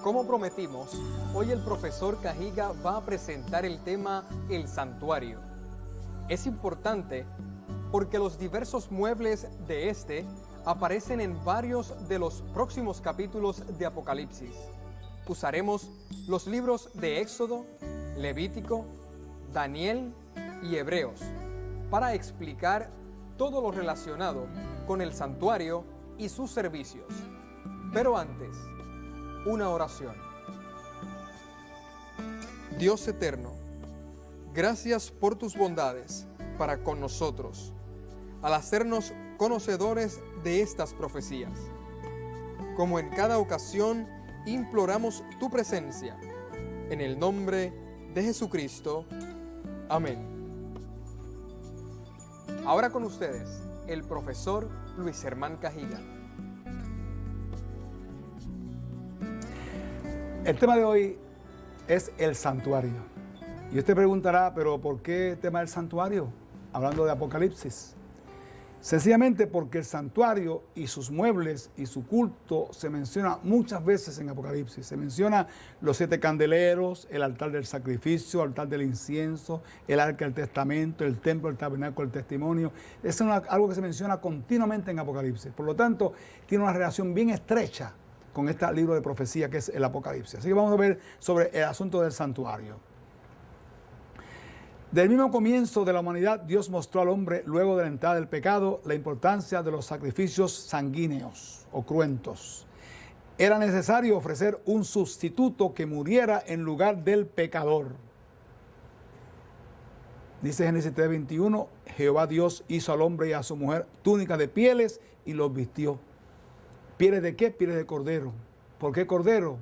Como prometimos, hoy el profesor Cajiga va a presentar el tema El Santuario. Es importante porque los diversos muebles de este aparecen en varios de los próximos capítulos de Apocalipsis. Usaremos los libros de Éxodo, Levítico, Daniel y Hebreos para explicar todo lo relacionado con el santuario y sus servicios. Pero antes, una oración. Dios eterno, gracias por tus bondades para con nosotros, al hacernos conocedores de estas profecías. Como en cada ocasión, imploramos tu presencia. En el nombre de Jesucristo. Amén. Ahora con ustedes, el profesor Luis Germán Cajiga. El tema de hoy es el santuario. Y usted preguntará, ¿pero por qué el tema del santuario? Hablando de Apocalipsis. Sencillamente porque el santuario y sus muebles y su culto se menciona muchas veces en Apocalipsis. Se menciona los 7 candeleros, el altar del sacrificio, el altar del incienso, el arca del testamento, el templo, el tabernáculo, el testimonio. Es algo que se menciona continuamente en Apocalipsis. Por lo tanto, tiene una relación bien estrecha con este libro de profecía que es el Apocalipsis. Así que vamos a ver sobre el asunto del santuario. Del mismo comienzo de la humanidad, Dios mostró al hombre, luego de la entrada del pecado, la importancia de los sacrificios sanguíneos o cruentos. Era necesario ofrecer un sustituto que muriera en lugar del pecador. Dice Génesis 3:21, Jehová Dios hizo al hombre y a su mujer túnicas de pieles y los vistió. ¿Pieles de qué? Pieles de cordero. ¿Por qué cordero?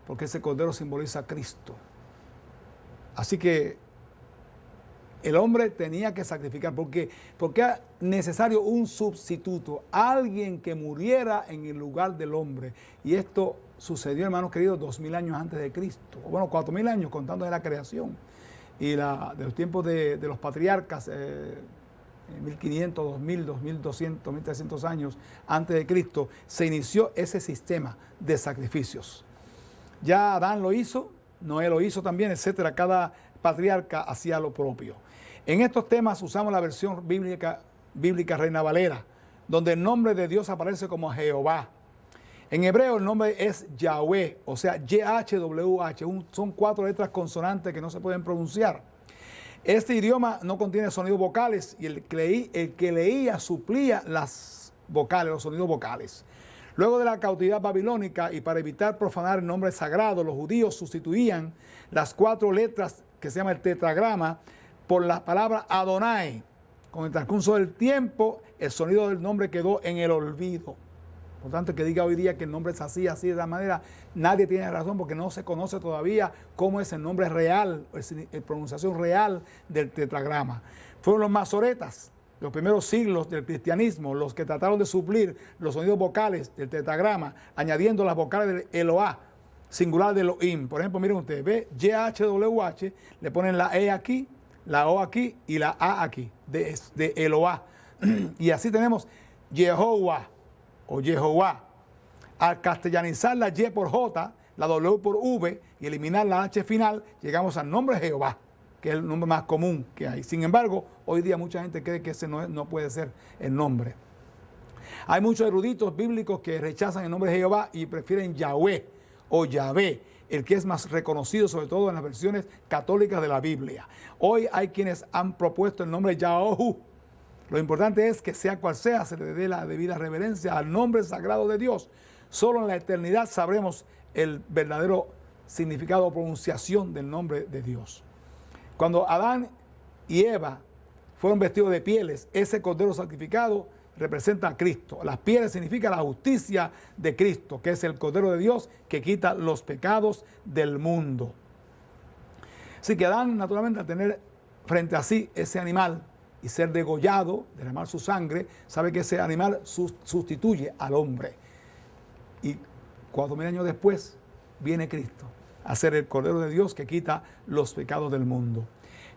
Porque ese cordero simboliza a Cristo. Así que el hombre tenía que sacrificar, porque era necesario un sustituto, alguien que muriera en el lugar del hombre. Y esto sucedió, hermanos queridos, 2000 años antes de Cristo. Bueno, 4000 años contando de la creación. Y de los tiempos de los patriarcas, 1500, 2000, 2200, 1300 años antes de Cristo, se inició ese sistema de sacrificios. Ya Adán lo hizo, Noé lo hizo también, etcétera. Cada patriarca hacía lo propio. En estos temas usamos la versión bíblica Reina Valera, donde el nombre de Dios aparece como Jehová. En hebreo el nombre es Yahweh, o sea, YHWH. Son 4 letras consonantes que no se pueden pronunciar. Este idioma no contiene sonidos vocales y el que leía suplía las vocales, los sonidos vocales. Luego de la cautividad babilónica y para evitar profanar el nombre sagrado, los judíos sustituían las 4 letras que se llama el tetragrama por la palabra Adonai. Con el transcurso del tiempo, el sonido del nombre quedó en el olvido. Por tanto, que diga hoy día que el nombre es así de esa manera, nadie tiene razón porque no se conoce todavía cómo es el nombre real, la pronunciación real del tetragrama. Fueron los masoretas, los primeros siglos del cristianismo, los que trataron de suplir los sonidos vocales del tetragrama, añadiendo las vocales del Eloah, singular de Elohim. Por ejemplo, miren ustedes, ve YHWH, le ponen la E aquí, la O aquí y la A aquí, de Eloah. Y así tenemos Jehová o Jehová. Al castellanizar la Y por J, la W por V y eliminar la H final, llegamos al nombre Jehová, que es el nombre más común que hay. Sin embargo, hoy día mucha gente cree que ese no puede ser el nombre. Hay muchos eruditos bíblicos que rechazan el nombre de Jehová y prefieren Yahweh o Yahvé, el que es más reconocido sobre todo en las versiones católicas de la Biblia. Hoy hay quienes han propuesto el nombre Yahohu. Lo importante es que sea cual sea, se le dé la debida reverencia al nombre sagrado de Dios. Solo en la eternidad sabremos el verdadero significado o pronunciación del nombre de Dios. Cuando Adán y Eva fueron vestidos de pieles, ese cordero sacrificado representa a Cristo. Las pieles significan la justicia de Cristo, que es el Cordero de Dios que quita los pecados del mundo. Así que Adán, naturalmente, al tener frente a sí ese animal y ser degollado, derramar su sangre, sabe que ese animal sustituye al hombre. Y 4000 años después viene Cristo a ser el Cordero de Dios que quita los pecados del mundo.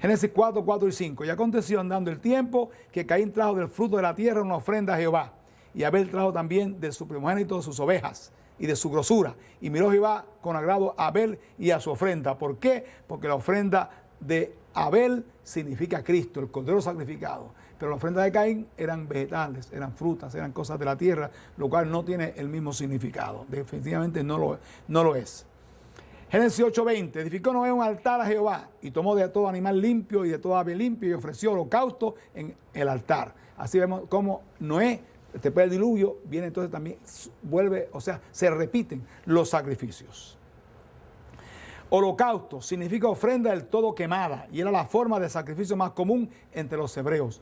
Génesis 4, 4 y 5. Y aconteció andando el tiempo que Caín trajo del fruto de la tierra una ofrenda a Jehová. y Abel trajo también de su primogénito de sus ovejas y de su grosura. Y miró Jehová con agrado a Abel y a su ofrenda. ¿Por qué? Porque la ofrenda de Abel significa Cristo, el cordero sacrificado. Pero la ofrenda de Caín eran vegetales, eran frutas, eran cosas de la tierra, lo cual no tiene el mismo significado. Definitivamente no lo es. Génesis 8:20, edificó Noé un altar a Jehová y tomó de todo animal limpio y de toda ave limpio y ofreció holocausto en el altar. Así vemos cómo Noé, después del diluvio, viene entonces también, vuelve, o sea, se repiten los sacrificios. Holocausto significa ofrenda del todo quemada y era la forma de sacrificio más común entre los hebreos.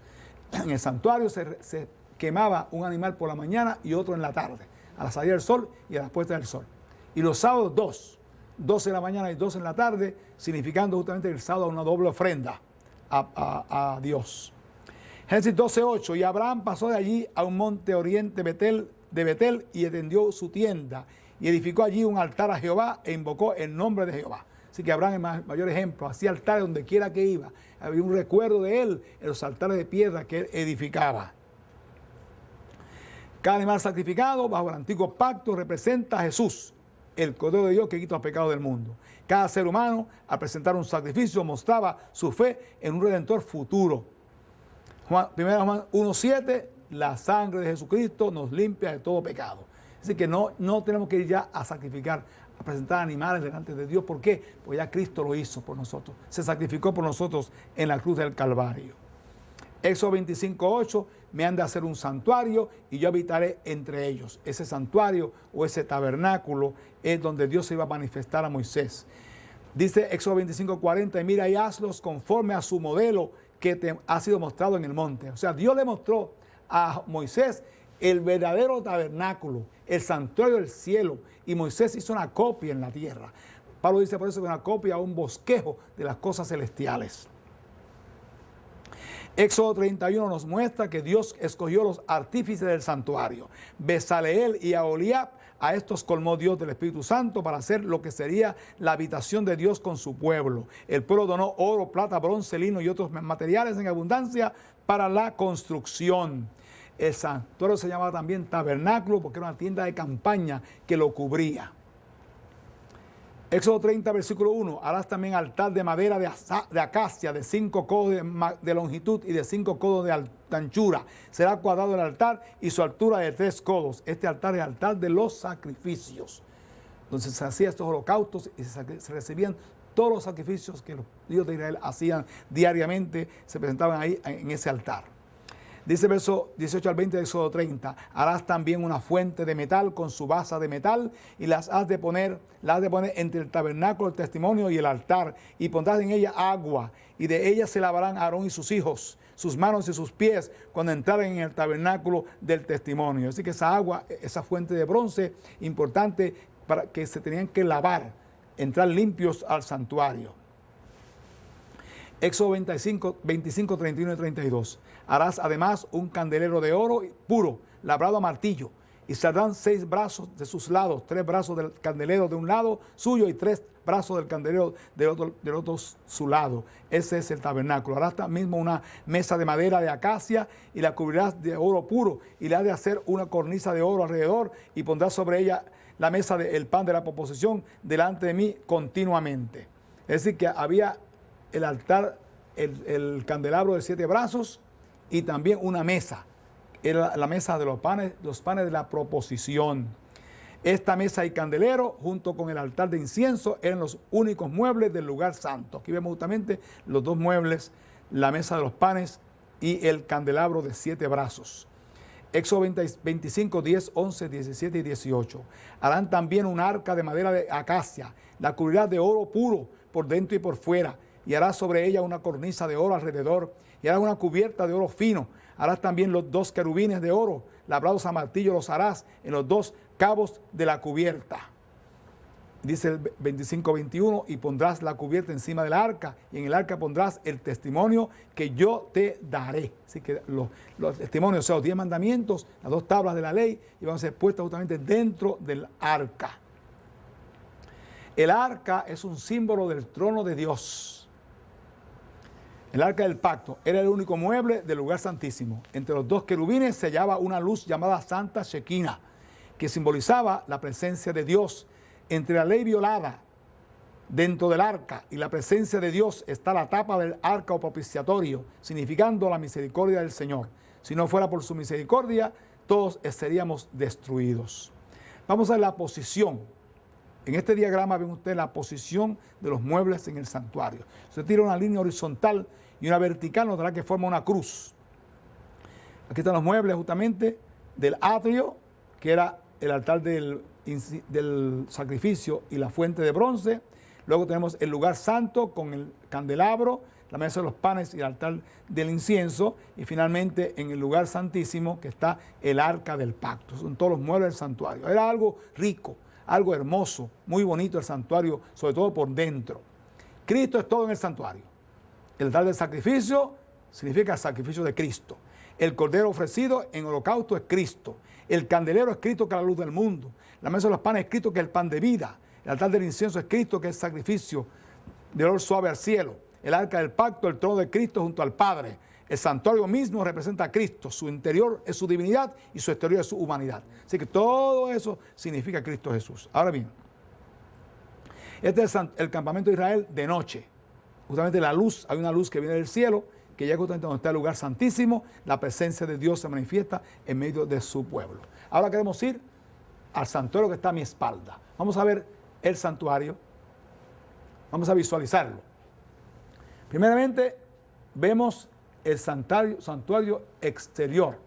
En el santuario se quemaba un animal por la mañana y otro en la tarde, a la salida del sol y a la puesta del sol. Y los sábados 2 en la mañana y 2 en la tarde, significando justamente el sábado una doble ofrenda a Dios. Génesis 12:8, y Abraham pasó de allí a un monte oriente de Betel y extendió su tienda y edificó allí un altar a Jehová e invocó el nombre de Jehová. Así que Abraham es el mayor ejemplo, hacía altares donde quiera que iba. Había un recuerdo de él en los altares de piedra que él edificaba. Cada animal sacrificado bajo el antiguo pacto representa a Jesús, el Cordero de Dios que quita los pecados del mundo. Cada ser humano, al presentar un sacrificio, mostraba su fe en un Redentor futuro. 1 Juan 1:7, la sangre de Jesucristo nos limpia de todo pecado. Así que no tenemos que ir ya a sacrificar, a presentar animales delante de Dios. ¿Por qué? Pues ya Cristo lo hizo por nosotros. Se sacrificó por nosotros en la cruz del Calvario. Éxodo 25:8, me han de hacer un santuario y yo habitaré entre ellos. Ese santuario o ese tabernáculo es donde Dios se iba a manifestar a Moisés. Dice Éxodo 25:40, y mira y hazlos conforme a su modelo que te ha sido mostrado en el monte. O sea, Dios le mostró a Moisés el verdadero tabernáculo, el santuario del cielo, y Moisés hizo una copia en la tierra. Pablo dice por eso que una copia, un bosquejo de las cosas celestiales. Éxodo 31 nos muestra que Dios escogió los artífices del santuario. Bezaleel y Aholiab, a estos colmó Dios del Espíritu Santo para hacer lo que sería la habitación de Dios con su pueblo. El pueblo donó oro, plata, bronce, lino y otros materiales en abundancia para la construcción. El santuario se llamaba también tabernáculo porque era una tienda de campaña que lo cubría. Éxodo 30, versículo 1, harás también altar de madera de acacia de 5 codos de longitud y de 5 codos de anchura. Será cuadrado el altar y su altura de 3 codos. Este altar es el altar de los sacrificios. Entonces se hacían estos holocaustos y se recibían todos los sacrificios que los hijos de Israel hacían diariamente, se presentaban ahí en ese altar. Dice verso 18 al 20 de Éxodo 30, harás también una fuente de metal con su base de metal y las has de poner entre el tabernáculo del testimonio y el altar y pondrás en ella agua y de ella se lavarán Aarón y sus hijos, sus manos y sus pies cuando entraren en el tabernáculo del testimonio. Así que esa agua, esa fuente de bronce importante para que se tenían que lavar, entrar limpios al santuario. Éxodo 25, 31 y 32. Harás además un candelero de oro puro, labrado a martillo, y saldrán 6 brazos de sus lados, 3 brazos del candelero de un lado suyo y 3 brazos del candelero del otro su lado. Ese es el tabernáculo. Harás también una mesa de madera de acacia y la cubrirás de oro puro y le has de hacer una cornisa de oro alrededor y pondrás sobre ella la mesa del pan de la proposición delante de mí continuamente. Es decir, que había el altar, el candelabro de 7 brazos y también una mesa. Era la mesa de los panes de la proposición. Esta mesa y candelero, junto con el altar de incienso, eran los únicos muebles del lugar santo. Aquí vemos justamente los 2 muebles, la mesa de los panes y el candelabro de 7 brazos. Éxodo 25, 10, 11, 17 y 18. Harán también un arca de madera de acacia, la cubrirá de oro puro por dentro y por fuera, y harás sobre ella una cornisa de oro alrededor, y harás una cubierta de oro fino. Harás también los 2 querubines de oro, labrados a martillo los harás en los 2 cabos de la cubierta. Dice el 25-21, y pondrás la cubierta encima del arca, y en el arca pondrás el testimonio que yo te daré. Así que los testimonios, o sea, los 10 mandamientos, las 2 tablas de la ley, iban a ser puestas justamente dentro del arca. El arca es un símbolo del trono de Dios. El arca del pacto era el único mueble del lugar santísimo. Entre los dos querubines se hallaba una luz llamada Santa Shekinah, que simbolizaba la presencia de Dios. Entre la ley violada dentro del arca y la presencia de Dios está la tapa del arca o propiciatorio, significando la misericordia del Señor. Si no fuera por su misericordia, todos seríamos destruidos. Vamos a ver la posición. En este diagrama ven ustedes la posición de los muebles en el santuario. Se tira una línea horizontal y una vertical, notará que forma una cruz. Aquí están los muebles justamente del atrio, que era el altar del sacrificio y la fuente de bronce. Luego tenemos el lugar santo con el candelabro, la mesa de los panes y el altar del incienso. Y finalmente en el lugar santísimo que está el arca del pacto. Son todos los muebles del santuario. Era algo rico, algo hermoso, muy bonito el santuario, sobre todo por dentro. Cristo es todo en el santuario. El altar del sacrificio significa el sacrificio de Cristo. El cordero ofrecido en holocausto es Cristo. El candelero es Cristo, que es la luz del mundo. La mesa de los panes es Cristo, que es el pan de vida. El altar del incienso es Cristo, que es el sacrificio de olor suave al cielo. El arca del pacto, el trono de Cristo junto al Padre. El santuario mismo representa a Cristo. Su interior es su divinidad y su exterior es su humanidad. Así que todo eso significa Cristo Jesús. Ahora bien, este es el campamento de Israel de noche. Justamente la luz, hay una luz que viene del cielo, que llega justamente donde está el lugar santísimo. La presencia de Dios se manifiesta en medio de su pueblo. Ahora queremos ir al santuario que está a mi espalda. Vamos a ver el santuario. Vamos a visualizarlo. Primeramente, vemos el santuario exterior.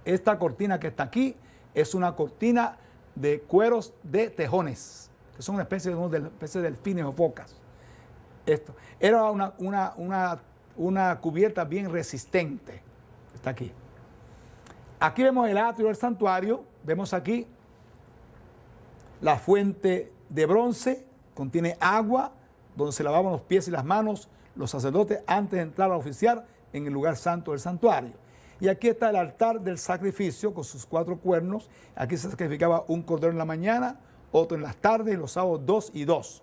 Esta cortina que está aquí es una cortina de cueros de tejones, que son una especie de delfines o focas. Esto era una cubierta bien resistente. Está aquí. Aquí vemos el atrio del santuario. Vemos aquí la fuente de bronce. Contiene agua donde se lavaban los pies y las manos los sacerdotes antes de entrar a oficiar en el lugar santo del santuario. Y aquí está el altar del sacrificio con sus 4 cuernos. Aquí se sacrificaba un cordero en la mañana, otro en las tardes y los sábados 2 y 2.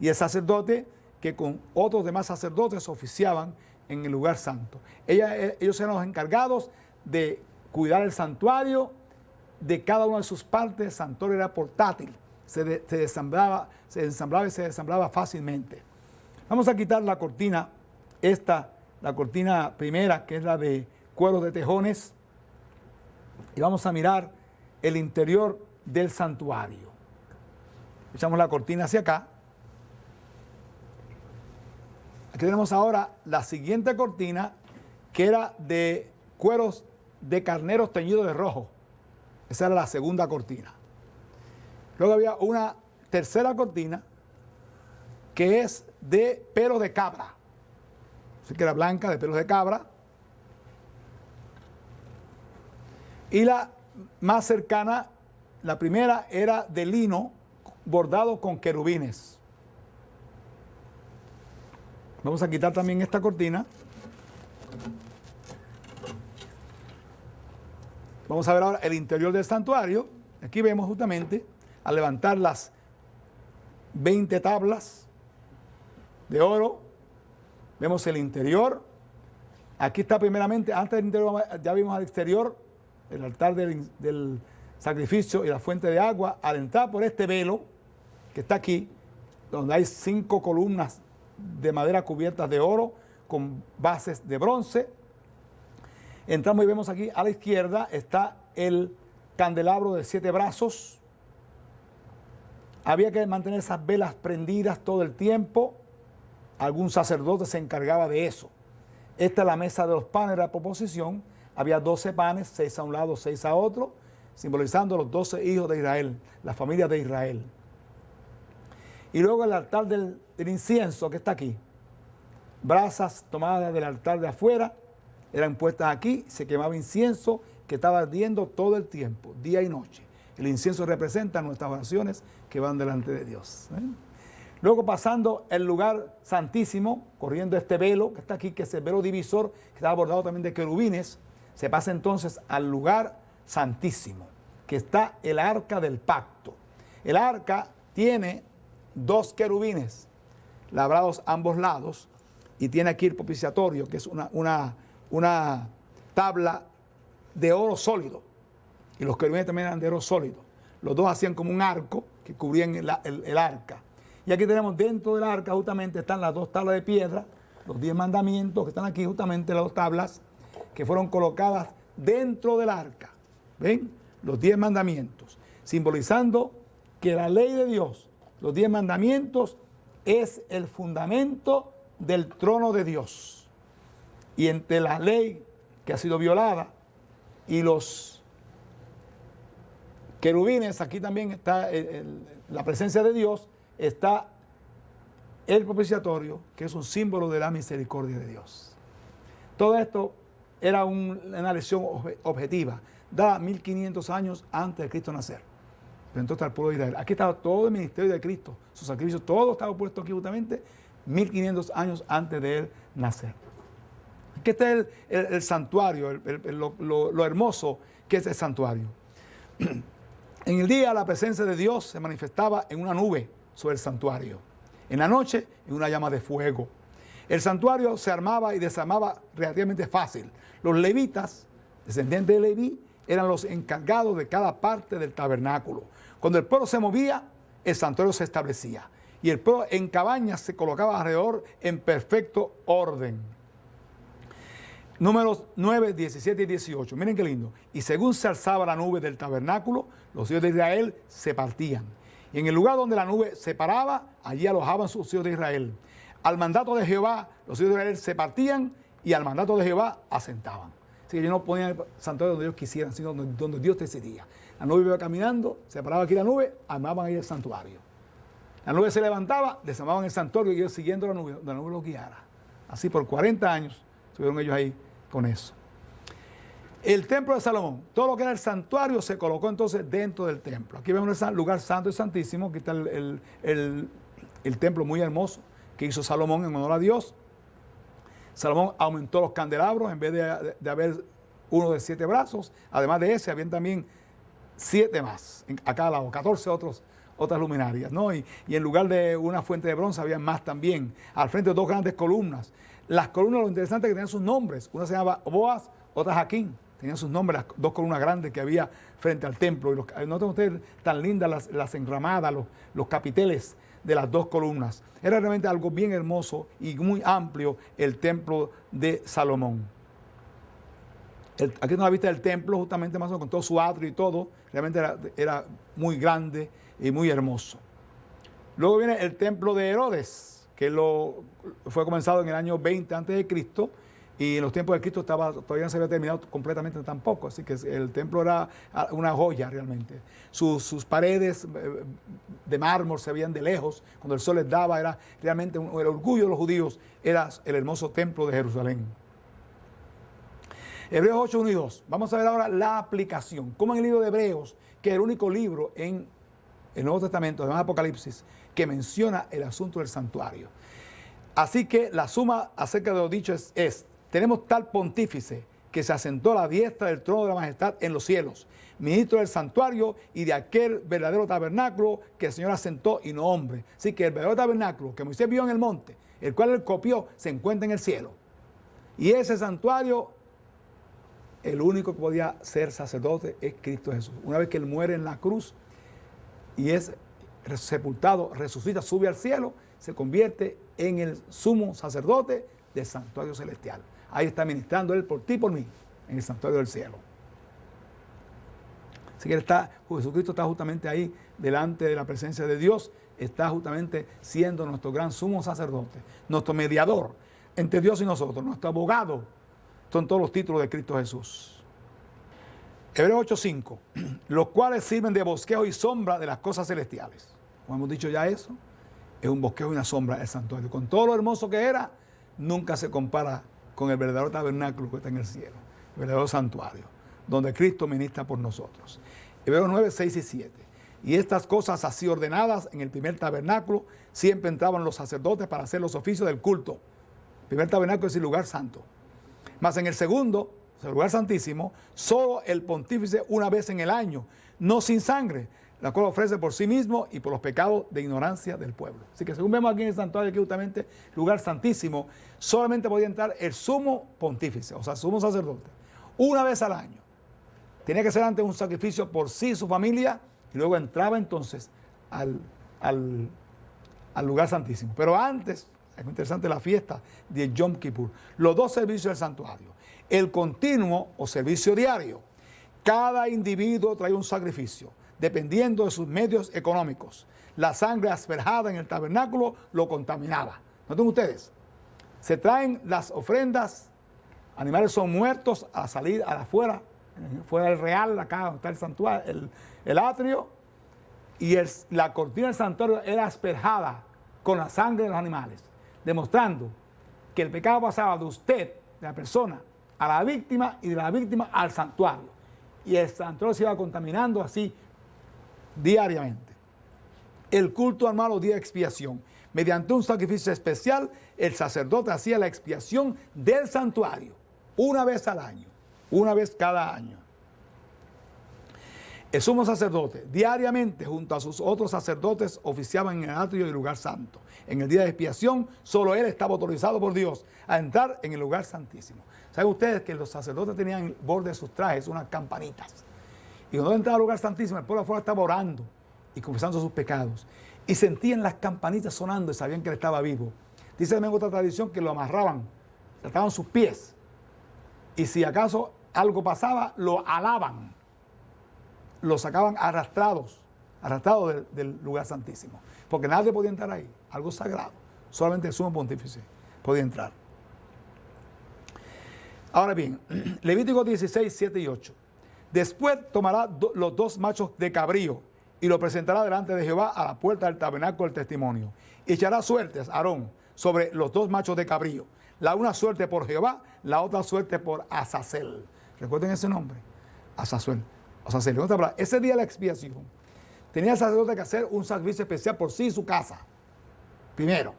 Y el sacerdote que con otros demás sacerdotes oficiaban en el lugar santo. Ellos eran los encargados de cuidar el santuario, de cada una de sus partes. El santuario era portátil, se ensamblaba y se desamblaba fácilmente. Vamos a quitar la cortina, la cortina primera, que es la de cueros de tejones, y vamos a mirar el interior del santuario. Echamos la cortina hacia acá. Aquí tenemos ahora la siguiente cortina, que era de cueros de carneros teñidos de rojo. Esa era la segunda cortina. Luego había una tercera cortina que es de pelos de cabra. Así que era blanca, de pelos de cabra. Y la más cercana, la primera, era de lino bordado con querubines. Vamos a quitar también esta cortina. Vamos a ver ahora el interior del santuario. Aquí vemos justamente, al levantar las 20 tablas de oro, vemos el interior. Aquí está primeramente, antes del interior ya vimos al exterior, el altar del sacrificio y la fuente de agua. Al entrar por este velo que está aquí, donde hay 5 columnas de madera cubiertas de oro con bases de bronce, entramos y vemos aquí a la izquierda está el candelabro de 7 brazos. Había que mantener esas velas prendidas todo el tiempo. Algún sacerdote se encargaba de eso. Esta es la mesa de los panes de la proposición. Había 12 panes, 6 a un lado, 6 a otro, simbolizando los 12 hijos de Israel, la familia de Israel. Y luego el altar del incienso que está aquí. Brasas tomadas del altar de afuera eran puestas aquí, se quemaba incienso que estaba ardiendo todo el tiempo, día y noche. El incienso representa nuestras oraciones que van delante de Dios. Luego pasando el lugar santísimo, corriendo este velo que está aquí, que es el velo divisor, que está bordado también de querubines, se pasa entonces al lugar santísimo, que está el arca del pacto. El arca tiene 2 querubines labrados a ambos lados, y tiene aquí el propiciatorio, que es una tabla de oro sólido. Y los querubines también eran de oro sólido. Los dos hacían como un arco que cubrían el arca. Y aquí tenemos dentro del arca justamente están las dos tablas de piedra, los 10 mandamientos que están aquí, justamente las dos tablas que fueron colocadas dentro del arca. ¿Ven? Los 10 mandamientos, simbolizando que la ley de Dios, los 10 mandamientos, es el fundamento del trono de Dios. Y entre la ley que ha sido violada y los querubines, aquí también está la presencia de Dios, está el propiciatorio, que es un símbolo de la misericordia de Dios. Todo esto era una lección objetiva, dada 1500 años antes de Cristo nacer. Pero entonces al pueblo de Israel. Aquí estaba todo el ministerio de Cristo, sus sacrificios, todo estaba puesto aquí justamente 1500 años antes de él nacer. Aquí está el santuario, lo hermoso que es el santuario. En el día la presencia de Dios se manifestaba en una nube sobre el santuario. En la noche en una llama de fuego. El santuario se armaba y desarmaba relativamente fácil. Los levitas, descendientes de Leví, eran los encargados de cada parte del tabernáculo. Cuando el pueblo se movía, el santuario se establecía. Y el pueblo en cabañas se colocaba alrededor en perfecto orden. Números 9, 17 y 18. Miren qué lindo. Y según se alzaba la nube del tabernáculo, los hijos de Israel se partían. Y en el lugar donde la nube se paraba, allí alojaban sus hijos de Israel. Al mandato de Jehová, los hijos de Israel se partían y al mandato de Jehová asentaban. Así que ellos no ponían el santuario donde ellos quisieran, sino donde Dios decidía. La nube iba caminando, se paraba aquí la nube, armaban ahí el santuario. La nube se levantaba, desarmaban el santuario y ellos siguiendo la nube los guiara. Así por 40 años estuvieron ellos ahí con eso. El templo de Salomón, todo lo que era el santuario se colocó entonces dentro del templo. Aquí vemos el lugar santo y santísimo, aquí está el templo muy hermoso que hizo Salomón en honor a Dios. Salomón aumentó los candelabros en vez de haber uno de 7 brazos. Además de ese, habían también 7 más a cada lado, 14 otras luminarias, ¿no? Y en lugar de una fuente de bronce, había más también. Al frente 2 grandes columnas. Las columnas, lo interesante es que tenían sus nombres. Una se llamaba Boaz, otra Jaquín. Tenían sus nombres, las 2 columnas grandes que había frente al templo. Y noten ustedes tan lindas las enramadas, los capiteles de las 2 columnas. Era realmente algo bien hermoso y muy amplio el templo de Salomón. Aquí tenemos la vista del templo, justamente más o menos con todo su atrio y todo. Realmente era muy grande y muy hermoso. Luego viene el templo de Herodes, que fue comenzado en el año 20 a.C., y en los tiempos de Cristo todavía no se había terminado completamente tampoco, así que el templo era una joya realmente. Sus paredes de mármol se veían de lejos, cuando el sol les daba, era realmente el orgullo de los judíos, era el hermoso templo de Jerusalén. Hebreos 8, 1 y 2. Vamos a ver ahora la aplicación. Como en el libro de Hebreos, que es el único libro en el Nuevo Testamento, además de Apocalipsis, que menciona el asunto del santuario. Así que la suma acerca de lo dicho es tenemos tal pontífice que se asentó a la diestra del trono de la majestad en los cielos, ministro del santuario y de aquel verdadero tabernáculo que el Señor asentó y no hombre. Así que el verdadero tabernáculo que Moisés vio en el monte, el cual él copió, se encuentra en el cielo. Y ese santuario, el único que podía ser sacerdote es Cristo Jesús. Una vez que él muere en la cruz y es sepultado, resucita, sube al cielo, se convierte en el sumo sacerdote del santuario celestial. Ahí está ministrando él por ti y por mí, en el santuario del cielo. Así que Jesucristo está justamente ahí, delante de la presencia de Dios, está justamente siendo nuestro gran sumo sacerdote, nuestro mediador entre Dios y nosotros, nuestro abogado. Son todos los títulos de Cristo Jesús. Hebreos 8:5, los cuales sirven de bosquejo y sombra de las cosas celestiales. Como hemos dicho ya eso, es un bosquejo y una sombra del santuario. Con todo lo hermoso que era, nunca se compara con el verdadero tabernáculo que está en el cielo, el verdadero santuario, donde Cristo ministra por nosotros. Hebreos 9, 6 y 7. Y estas cosas así ordenadas en el primer tabernáculo, siempre entraban los sacerdotes para hacer los oficios del culto. El primer tabernáculo es el lugar santo. Mas en el segundo, el lugar santísimo, solo el pontífice una vez en el año, no sin sangre. la cual ofrece por sí mismo y por los pecados de ignorancia del pueblo. Así que según vemos aquí en el santuario, aquí justamente, lugar santísimo, solamente podía entrar el sumo pontífice, o sea, sumo sacerdote, una vez al año. Tenía que ser antes un sacrificio por sí y su familia, y luego entraba entonces al lugar santísimo. Pero antes, es muy interesante la fiesta de Yom Kippur, los dos servicios del santuario, el continuo o servicio diario. Cada individuo traía un sacrificio, dependiendo de sus medios económicos. La sangre asperjada en el tabernáculo lo contaminaba. ¿Noten ustedes? Se traen las ofrendas, animales son muertos a salir a la fuera del real, acá donde está el santuario, el atrio, y la cortina del santuario era asperjada con la sangre de los animales, demostrando que el pecado pasaba de usted, de la persona, a la víctima y de la víctima al santuario. Y el santuario se iba contaminando así diariamente. El culto anual o día de expiación. Mediante un sacrificio especial, el sacerdote hacía la expiación del santuario, una vez al año, una vez cada año. El sumo sacerdote, diariamente, junto a sus otros sacerdotes, oficiaban en el atrio del lugar santo. En el día de expiación, solo él estaba autorizado por Dios a entrar en el lugar santísimo. ¿Saben ustedes que los sacerdotes tenían en el borde de sus trajes unas campanitas? Y cuando entraba al lugar santísimo, el pueblo afuera estaba orando y confesando sus pecados. Y sentían las campanitas sonando y sabían que él estaba vivo. Dice también otra tradición que lo amarraban, le ataban sus pies. Y si acaso algo pasaba, lo alaban. Lo sacaban arrastrados del lugar santísimo. Porque nadie podía entrar ahí, algo sagrado. Solamente el sumo pontífice podía entrar. Ahora bien, Levítico 16, 7 y 8. Después tomará los dos machos de cabrío y lo presentará delante de Jehová a la puerta del tabernáculo del testimonio. Y echará suertes, Aarón, sobre los dos machos de cabrío. La una suerte por Jehová, la otra suerte por Azazel. Recuerden ese nombre, Azazel. En otra palabra, ese día de la expiación, tenía el sacerdote que hacer un sacrificio especial por sí y su casa, primero.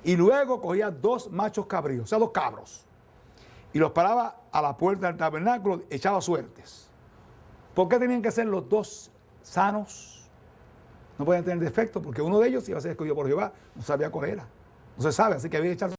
Y luego cogía dos machos cabríos, o sea, dos cabros, y los paraba a la puerta del tabernáculo, echaba suertes. ¿Por qué tenían que ser los dos sanos? No podían tener defecto, porque uno de ellos iba a ser escogido por Jehová, no sabía cuál era. No se sabe, así que había que echar